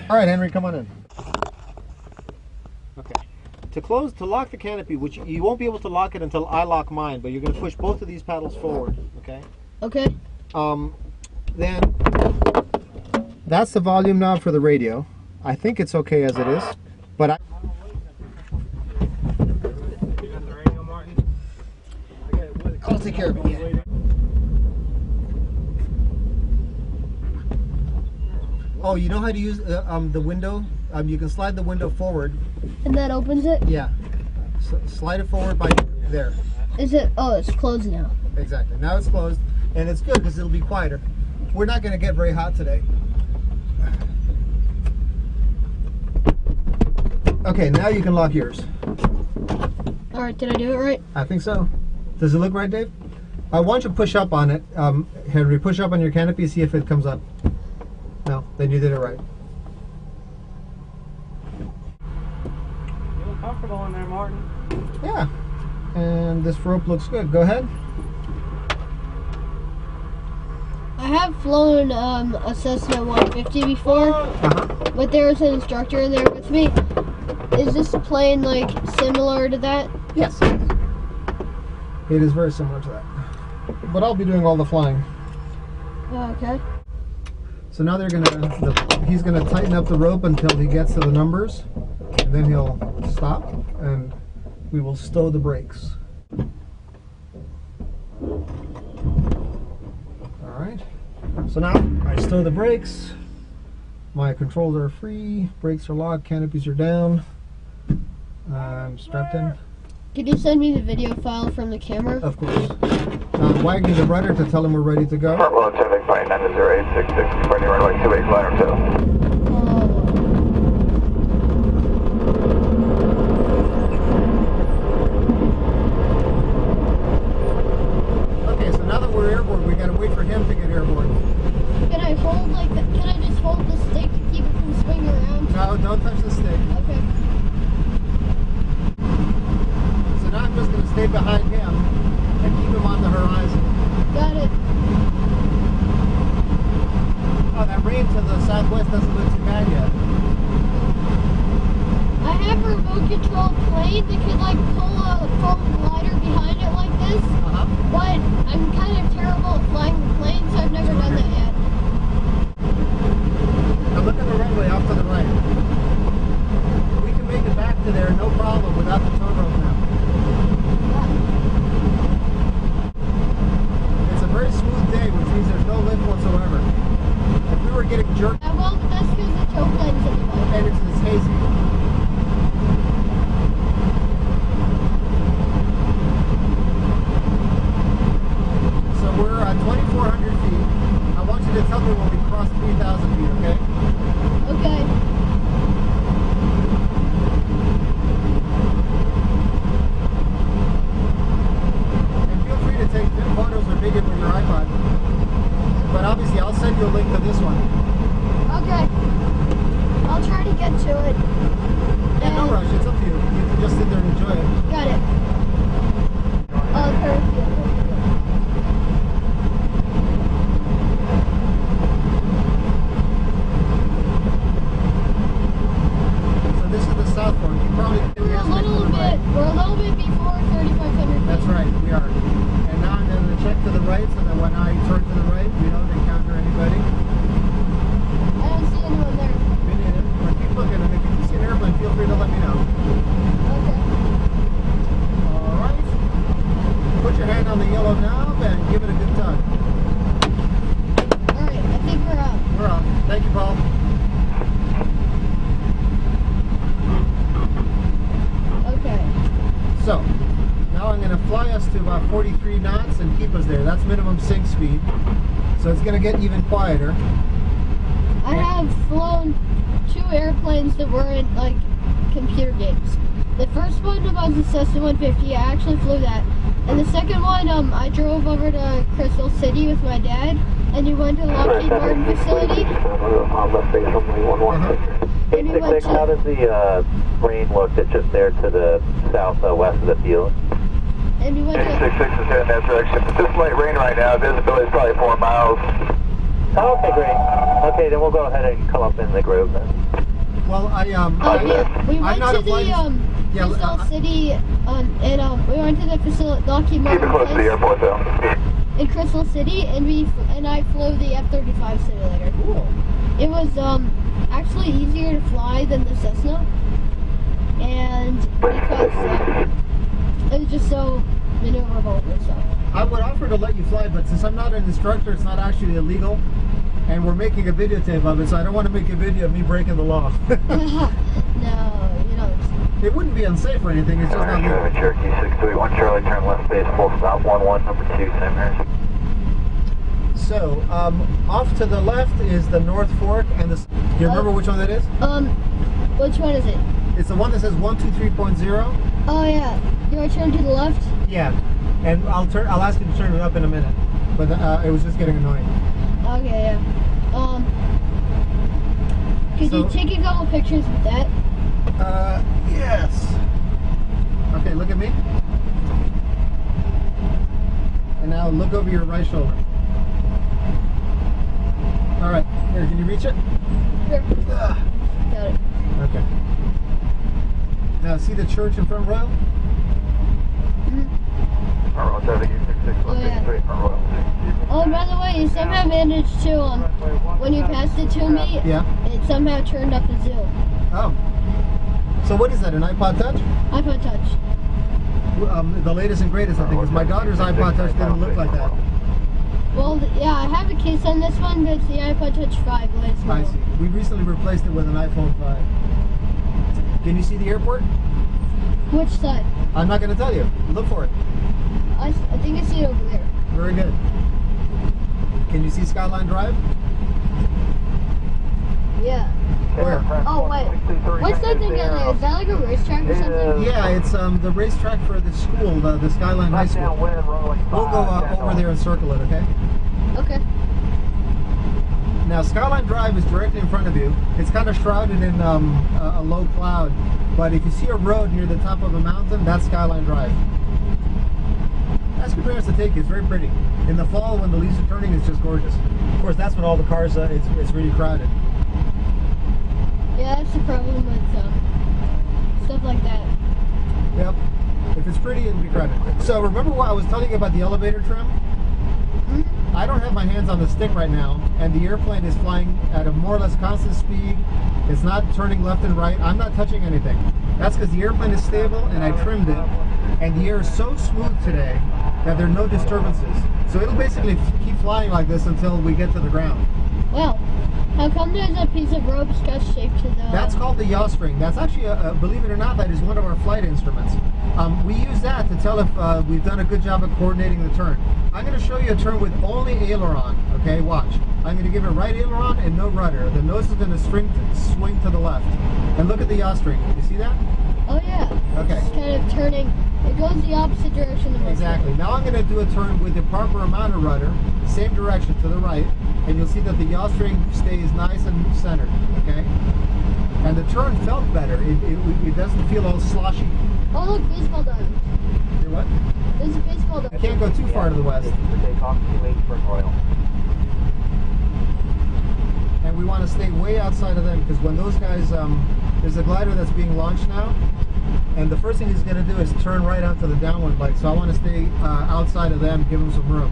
All right, Henry, come on in. Okay. To lock the canopy, which you won't be able to lock it until I lock mine, but you're going to push both of these paddles forward, okay? Okay. Then that's the volume knob for the radio. I think it's okay as it is, but I'll take care of it. Yeah. Oh, you know how to use the window? You can slide the window forward. And that opens it? Yeah. Slide it forward by there. Is it? Oh, it's closed now. Exactly. Now it's closed, and it's good because it'll be quieter. We're not going to get very hot today. Okay, now you can lock yours. All right, did I do it right? I think so. Does it look right, Dave? I want you to push up on it, Henry. Push up on your canopy, see if it comes up. No, then you did it right. You look comfortable in there, Martin. Yeah. And this rope looks good. Go ahead. I have flown a Cessna 150 before, but there was an instructor in there with me. Is this plane like similar to that? Yes. It is very similar to that. But I'll be doing all the flying. Okay. So now he's gonna tighten up the rope until he gets to the numbers, and then he'll stop, and we will stow the brakes. All right. So now I stow the brakes. My controls are free. Brakes are locked. Canopies are down. I'm strapped in. Could you send me the video file from the camera? Of course. Now I'm wagging the rudder to tell him we're ready to go. Purple Pacific flight 90866, departing runway 28 ladder 2. Okay, so now that we're airborne, we gotta wait for him to get airborne. Can I hold like that? Can I just hold the stick to keep it from swinging around? No, don't touch the stick. Okay. So now I'm just gonna stay behind him and keep him on the horizon. Got it. Oh, that rain to the southwest doesn't look too bad yet. I have a remote control plane that can like pull a foam glider behind it like this, but I'm kind of terrible at flying the plane, so I've never done that yet. Now look at the runway off to the right. We can make it back to there no problem without the tow rope now. It's a very smooth day, which means there's no lift whatsoever. If we were getting jerked, Well, that's because the tow plane's anyway. and it's hazy. So we're at 2,400 feet. I want you to tell me when we cross 3,000 feet, okay? Okay. And feel free to take photos or video with your iPod. But obviously, I'll send you a link to this one. Okay. I'll try to get to it. Yeah, no rush. It's up to you. You can just sit there and enjoy it. Got it. Perfect. So this is the south one. You probably We're a little bit before 3,500 feet. That's right, we are. And now I'm going to check to the right, so that when I turn to the right, we don't encounter anybody. I don't see anyone there. Keep looking, and if you see an airplane, feel free to let me know. Okay. All right. Put your hand on the yellow knob and give it a good tug. All right, I think we're up. We're up. Thank you, Paul. Okay. So, now I'm going to fly us to about 43 knots and keep us there. That's minimum sync speed. So it's going to get even quieter. I have flown 2 airplanes that weren't like computer games. The first one was the Cessna 150. I actually flew that. And the second one, I drove over to Crystal City with my dad, and we went to the Lockheed Martin facility. And we went How to, does the rain look that's just there to the southwest of the field? and we went to, 866 is heading that direction. This light rain right now, visibility is probably 4 miles. Oh, okay, great. Okay, then we'll go ahead and come up in the grove then. Well, Oh yeah, we I'm went not to a flight. the Crystal City, and we went to the facility Lockheed Keep it Martin close to the base airport though. in Crystal City, and I flew the F-35 simulator. Cool. It was actually easier to fly than the Cessna, and because it was just so maneuverable and stuff. I would offer to let you fly, but since I'm not an instructor, it's not actually illegal. And we're making a videotape of it, so I don't want to make a video of me breaking the law. No, you know. It wouldn't be unsafe or anything, it's just not legal. Cherokee 621 Charlie, turn left base, full stop, 11, number 2, St. Mary's. So, off to the left is the North Fork, and this. Do you remember which one that is? Which one is it? It's the one that says 123.0. Oh yeah, you want to turn to the left? Yeah, and I'll ask you to turn it up in a minute, but it was just getting annoying. Okay, yeah. Could you take a couple pictures with that? Yes. Okay, look at me. And now look over your right shoulder. All right, here, can you reach it? Sure. Got it. Okay. Now see the church in front row? Front row, 766, Oh, yeah. straight front row. Oh, by the way, you somehow managed to, when you passed it to me, Yeah. it somehow turned up a zoom. Oh. So what is that, an iPod Touch? iPod Touch. The latest and greatest, I think, because my daughter's iPod Touch didn't look like that. Well, yeah, I have a case on this one, but it's the iPod Touch 5, the latest I model. see. We recently replaced it with an iPhone 5. Can you see the airport? Which side? I'm not going to tell you. Look for it. I think I see it over there. Very good. Can you see Skyline Drive? Yeah. Where? Oh, wait. What's that thing down there? Is that like a racetrack or something? Yeah, it's the racetrack for the school, the Skyline High School. We'll go over there and circle it, okay? Okay. Now, Skyline Drive is directly in front of you. It's kind of shrouded in a low cloud, but if you see a road near the top of a mountain, that's Skyline Drive. Ask your parents to take you. It's very pretty. In the fall, when the leaves are turning, it's just gorgeous. Of course, that's when all the cars, it's really crowded. Yeah, that's the problem with stuff like that. Yep. If it's pretty, it'll be crowded. So remember what I was telling you about the elevator trim? Mm-hmm. I don't have my hands on the stick right now, and the airplane is flying at a more or less constant speed. It's not turning left and right. I'm not touching anything. That's because the airplane is stable, and I trimmed it. And the air is so smooth today that there are no disturbances. So it'll basically keep flying like this until we get to the ground. Well, how come there's a piece of rope cut shaped to the... That's called the yaw string. That's actually, believe it or not, that is one of our flight instruments. We use that to tell if we've done a good job of coordinating the turn. I'm going to show you a turn with only aileron. Okay, watch. I'm going to give it right aileron and no rudder. The nose is going to swing to the left. And look at the yaw string. You see that? Oh yeah. Okay. It's kind of turning. It goes the opposite direction of Exactly. Now I'm going to do a turn with the proper amount of rudder, same direction to the right, and you'll see that the yaw string stays nice and centered. Okay. And the turn felt better. It doesn't feel all sloshy. Oh look, baseball diamond. You're what? There's a baseball I diamond. can't go too far to the west. And we want to stay way outside of them because when those guys, there's a glider that's being launched now, and the first thing he's going to do is turn right onto the downwind bike. So I want to stay outside of them, give them some room.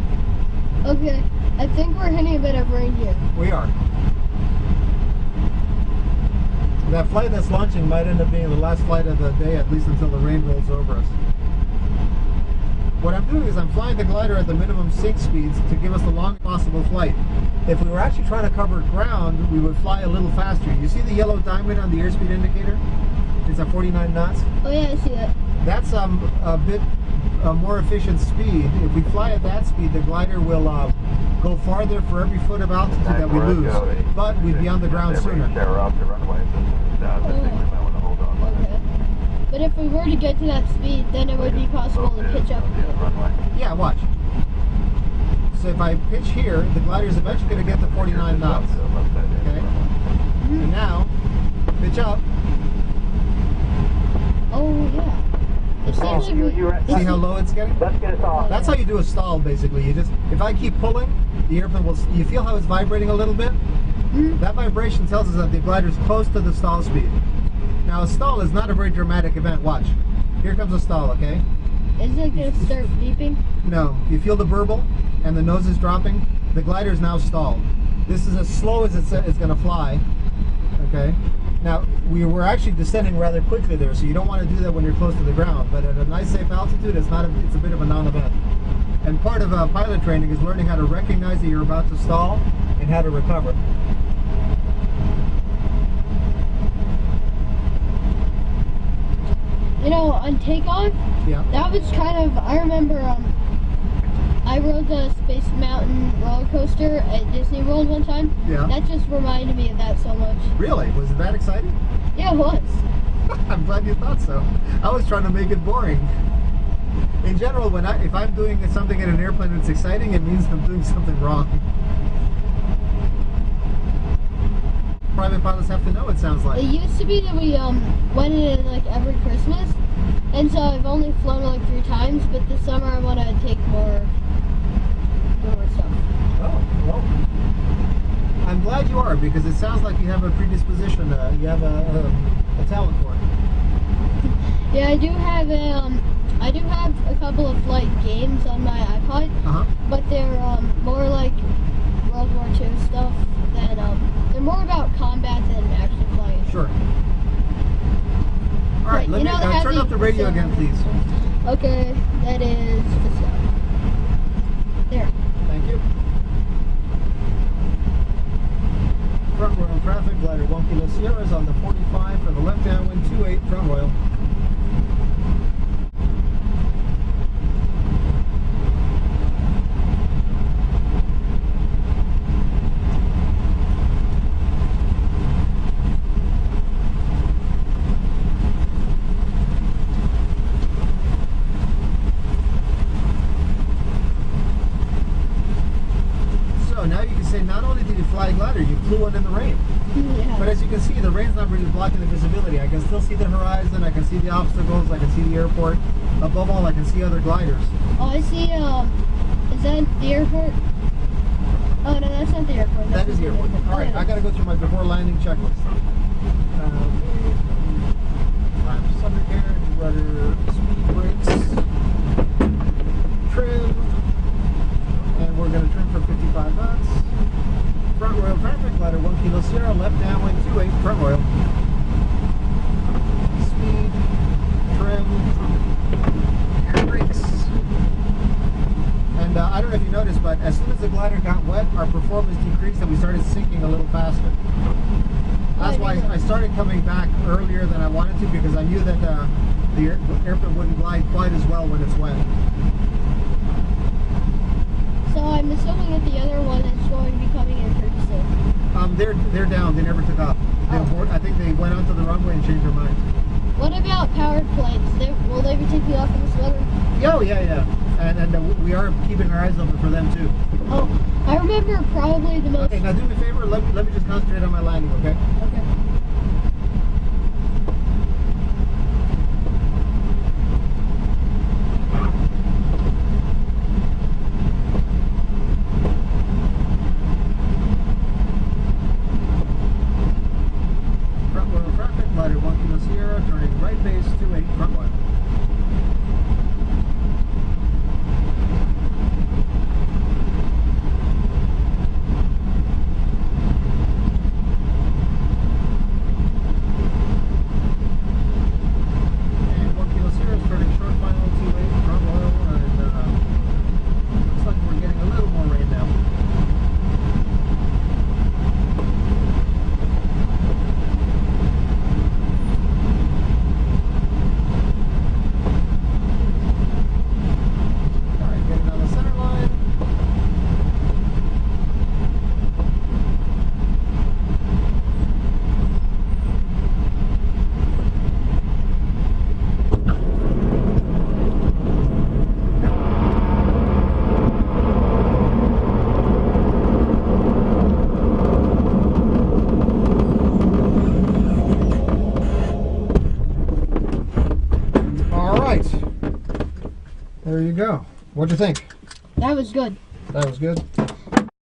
Okay, I think we're hitting a bit of rain here. We are. That flight that's launching might end up being the last flight of the day, at least until the rain rolls over us. What I'm doing is I'm flying the glider at the minimum sync speeds to give us the longest possible flight. If we were actually trying to cover ground, we would fly a little faster. You see the yellow diamond on the airspeed indicator? It's at 49 knots. Oh yeah, I see that. That's a bit more efficient speed. If we fly at that speed, the glider will go farther for every foot of altitude that we lose, but we'd be on the ground sooner. Okay. But if we were to get to that speed, then it would be possible to pitch up. Yeah, watch. So if I pitch here, the glider is eventually going to get to 49 knots. Okay? And now, pitch up. Oh yeah. It seems like See how low it's getting? Let's get us off. That's how you do a stall, basically. You just, if I keep pulling, the airplane will. You feel how it's vibrating a little bit? Mhm. That vibration tells us that the glider is close to the stall speed. Now, a stall is not a very dramatic event. Watch. Here comes a stall, okay? Is it gonna start beeping? No. You feel the burble and the nose is dropping. The glider is now stalled. This is as slow as it's going to fly, okay? Now, we were actually descending rather quickly there, so you don't want to do that when you're close to the ground. But at a nice, safe altitude, it's a bit of a non-event. And part of pilot training is learning how to recognize that you're about to stall and how to recover. You know, on takeoff, Yeah. that was kind of, I remember, I rode the Space Mountain roller coaster at Disney World one time. Yeah. That just reminded me of that so much. Really? Was it that exciting? Yeah, it was. I'm glad you thought so. I was trying to make it boring. In general, if I'm doing something in an airplane that's exciting, it means I'm doing something wrong. Private pilots have to know, it sounds like. It used to be that we went in like every Christmas, and so I've only flown like 3 times. But this summer I want to take more stuff. Oh, well. I'm glad you are, because it sounds like you have a predisposition. You have a talent for it. Yeah, I do have a couple of flight games on my iPod, Uh-huh. but they're more like World War II stuff than they're more about combat than actually flying. Sure. All right, But, let me turn up the radio again, please. Okay, that is just there. Thank you. Front royal traffic, glider 1 Kilo Sierra is on the 45 for the left downwind 28 front royal. So now you can say not only did you fly a glider, you flew one in the rain. Yeah. But as you can see, the rain's not really blocking the visibility. I can still see the horizon, I can see the obstacles, I can see the airport. Above all, I can see other gliders. Oh, I see. Is that the airport? Oh no, that's not the airport. That is the airport. All right, I got to go through my before landing checklist. Flaps undercarriage, rudder, speed brakes, trim, and we're going to trim for 55 knots. Front royal traffic, glider 1 Kilo Sierra, left downwind 28 front royal. Speed, trim, air brakes. And I don't know if you noticed, but as soon as the glider got wet, our performance decreased and we started sinking a little faster. That's why I started coming back earlier than I wanted to, because I knew that the airplane wouldn't glide quite as well when it's wet. So I'm assuming that the other one is going to be coming in pretty soon. They're down. They never took off. I think they went onto the runway and changed their mind. What about powered planes? Will they be taking off in this weather? Oh, yeah. And we are keeping our eyes open for them too. Oh, I remember probably the most. Okay, now do me a favor. Let me just concentrate on my landing, okay? Okay. Front royal traffic, glider 1 Kilo Sierra, turning right base 28 front line. And 1 Kilo Sierra is turning short final 28 front royal, and looks like we're getting a little more rain now. Alright, getting on the center line. Alright. There you go. What'd you think? That was good. That was good.